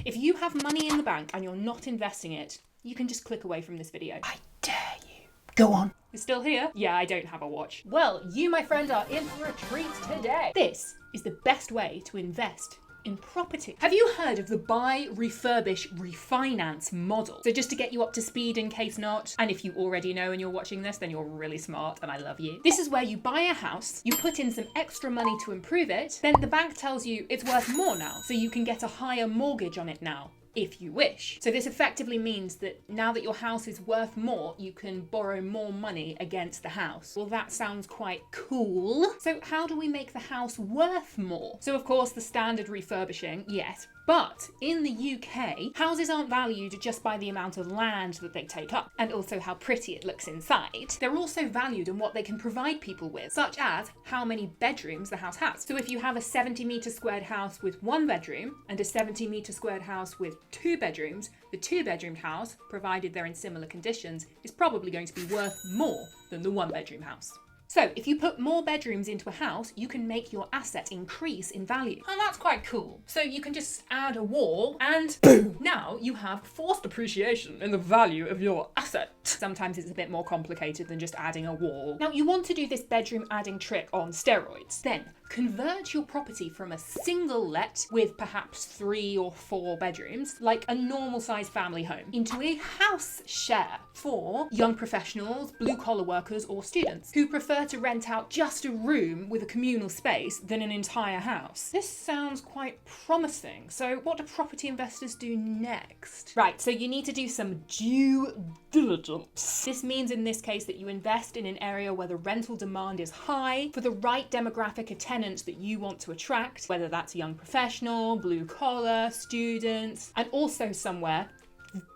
If you have money in the bank and you're not investing it, you can just click away from this video. I dare you. Go on. You're still here? Yeah, I don't have a watch. Well, you, my friend, are in for a treat today. This is the best way to invest in property. Have you heard of the buy, refurbish, refinance model? So just to get you up to speed in case not, and if you already know and you're watching this, then you're really smart and I love you. This is where you buy a house, you put in some extra money to improve it, then the bank tells you it's worth more now, so you can get a higher mortgage on it now, if you wish. So this effectively means that now that your house is worth more, you can borrow more money against the house. Well, that sounds quite cool. So how do we make the house worth more? So of course the standard refurbishing, yes. But in the UK, houses aren't valued just by the amount of land that they take up, and also how pretty it looks inside. They're also valued on what they can provide people with, such as how many bedrooms the house has. So if you have a 70-metre squared house with 1 bedroom and a 70-metre squared house with 2 bedrooms, the 2-bedroomed house, provided they're in similar conditions, is probably going to be worth more than the 1-bedroom house. So if you put more bedrooms into a house, you can make your asset increase in value. And that's quite cool. So you can just add a wall and boom! Now you have forced appreciation in the value of your asset. Sometimes it's a bit more complicated than just adding a wall. Now you want to do this bedroom adding trick on steroids. Then convert your property from a single let with perhaps 3 or 4 bedrooms, like a normal sized family home, into a house share for young professionals, blue collar workers or students who prefer to rent out just a room with a communal space than an entire house. This sounds quite promising. So what do property investors do next? Right, so you need to do some due diligence. This means in this case that you invest in an area where the rental demand is high for the right demographic of tenants that you want to attract, whether that's a young professional, blue collar, students, and also somewhere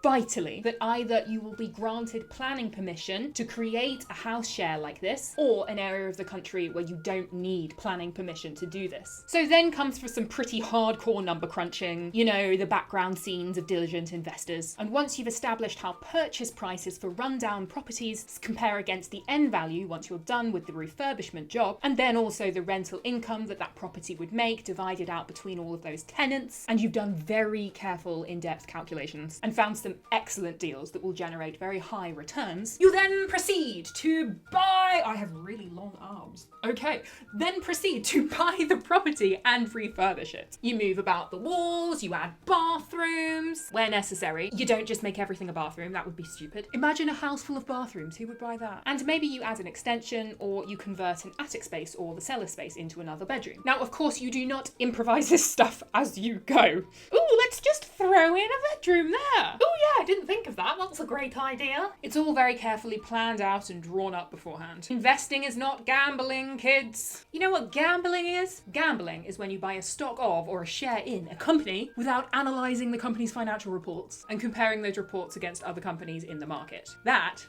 vitally that either you will be granted planning permission to create a house share like this, or an area of the country where you don't need planning permission to do this. So then comes for some pretty hardcore number crunching, you know, the background scenes of diligent investors. And once you've established how purchase prices for rundown properties compare against the end value once you're done with the refurbishment job, and then also the rental income that that property would make divided out between all of those tenants, and you've done very careful in-depth calculations and found some excellent deals that will generate very high returns, you then proceed to buy... I have really long arms. Okay, then proceed to buy the property and refurbish it. You move about the walls, you add bathrooms where necessary. You don't just make everything a bathroom, that would be stupid. Imagine a house full of bathrooms, who would buy that? And maybe you add an extension, or you convert an attic space or the cellar space into another bedroom. Now, of course, you do not improvise this stuff as you go. Ooh, let's just throw in a bedroom there. Oh yeah, I didn't think of that. That's a great idea. It's all very carefully planned out and drawn up beforehand. Investing is not gambling, kids. You know what gambling is? Gambling is when you buy a stock of or a share in a company without analysing the company's financial reports and comparing those reports against other companies in the market. That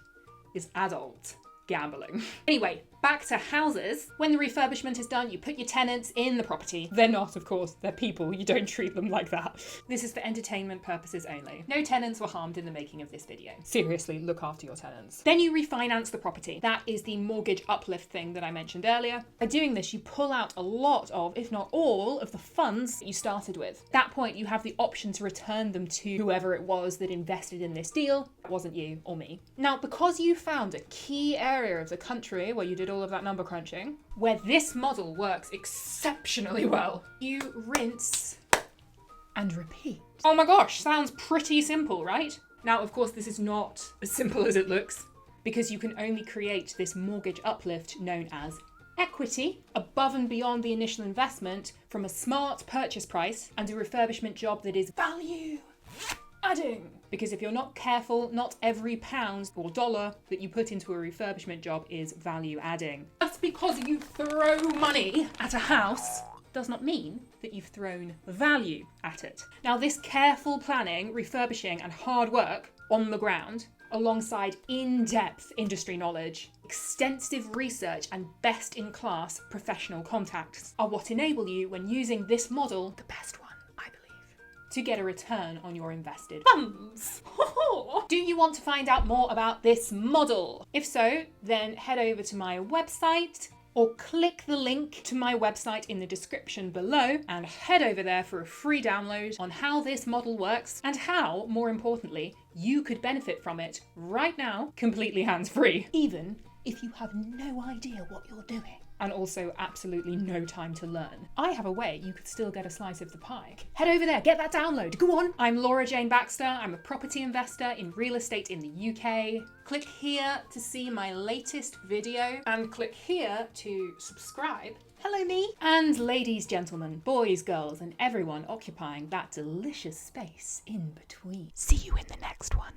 is adult gambling. Anyway, back to houses. When the refurbishment is done, you put your tenants in the property. They're not, of course, they're people. You don't treat them like that. This is for entertainment purposes only. No tenants were harmed in the making of this video. Seriously, look after your tenants. Then you refinance the property. That is the mortgage uplift thing that I mentioned earlier. By doing this, you pull out a lot of, if not all, of the funds that you started with. At that point, you have the option to return them to whoever it was that invested in this deal. It wasn't you or me. Now, because you found a key area of the country where you did all of that number crunching, where this model works exceptionally well, you rinse and repeat. Oh my gosh, sounds pretty simple, right? Now, of course, this is not as simple as it looks, because you can only create this mortgage uplift known as equity above and beyond the initial investment from a smart purchase price and a refurbishment job that is value adding. Because if you're not careful, not every pound or dollar that you put into a refurbishment job is value adding. Just because you throw money at a house does not mean that you've thrown value at it. Now, this careful planning, refurbishing, and hard work on the ground, alongside in-depth industry knowledge, extensive research, and best-in-class professional contacts are what enable you, when using this model, the best one, I believe, to get a return on your invested funds. Do you want to find out more about this model? If so, then head over to my website, or click the link to my website in the description below and head over there for a free download on how this model works and how, more importantly, you could benefit from it right now, completely hands-free. Even if you have no idea what you're doing. And also absolutely no time to learn. I have a way you could still get a slice of the pie. Head over there, get that download, go on! I'm Laura Jane Baxter, I'm a property investor in real estate in the UK. Click here to see my latest video and click here to subscribe. Hello me! And ladies, gentlemen, boys, girls, and everyone occupying that delicious space in between. See you in the next one.